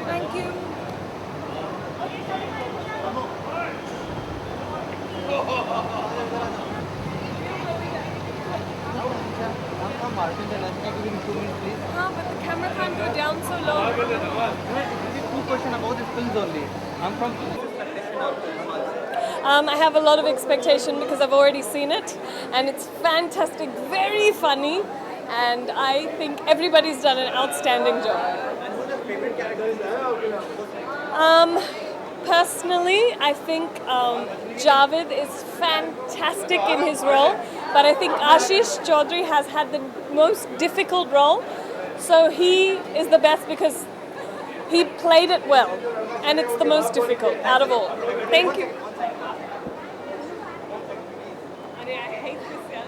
Thank you. But the camera can't go down so low. Two questions about this film only. I'm from. I have a lot of expectation because I've already seen it, and it's fantastic, very funny, and I think everybody's done an outstanding job. Personally, I think Javed is fantastic in his role, but I think Ashish Chaudhary has had the most difficult role, so he is the best because he played it well, and it's the most difficult out of all. Thank you. I hate this guy.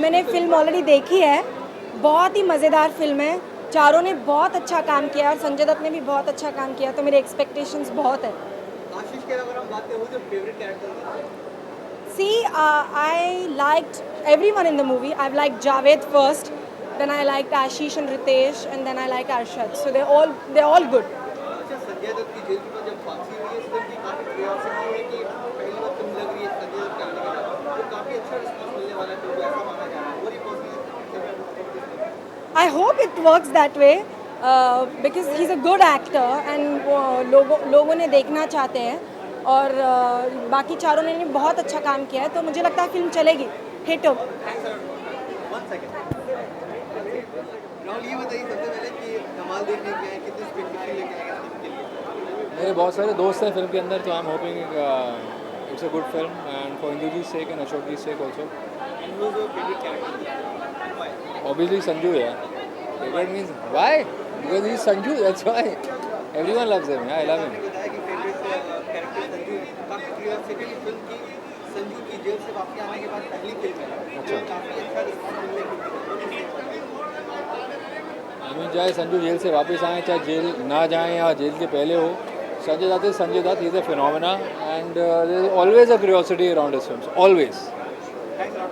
मैंने film already देखी है, बहुत ही मज़ेदार film है, चारों ने बहुत अच्छा काम किया और संजय दत्त ने भी बहुत अच्छा काम किया, तो मेरे एक्सपेक्टेशंस बहुत है। आशीष के अगर हम बात करें, जो favourite character See, I liked everyone in the movie. I've liked Javed first, then I liked Ashish and Ritesh, and then I like Arshad. So they're all good. अच्छा, संजय दत्त की जेल की जब वापसी हुई है, इस फिल्म की काफी क्यूरियोसिटी है कि पहली बार तुम लग रही है संजय दत्त के आने के बाद, तो काफी अच्छा रिस्पांस मिलने वाला है, तो ऐसा माना जा रहा है। और ये I hope it works that way because he's a good actor and लोगों ने देखना चाहते हैं और बाकी चारों ने बहुत अच्छा काम किया है, तो मुझे लगता है फिल्म चलेगी, हिट हो। राहुल, ये बताइए सबसे पहले कि धमाल देखने गए हैं, कितनी एक्सपेक्टेशन लेके आए हैं फिल्म के लिए? मेरे बहुत सारे दोस्त हैं फिल्म के अंदर, तो I am hoping it's a good film and for Indu ji sake and Ashok ji sake also. Obviously Sanju, yeah. Favorite means why? Because he's Sanju, that's why. Everyone loves him. Yeah, I love him. बताया कि favourite character Sanju, काफी curiosity की film की संजू की jail से वापस आने के बाद पहली फिल्म है। अच्छा। काफी अच्छा रिस्पांस मिलने की। I mean, चाहे संजू जेल से वापस आए, चाहे जेल ना जाएं या जेल के पहले हो, Sanjay Dutt is a phenomena, and there is always a curiosity around his films. Always. Thanks a lot.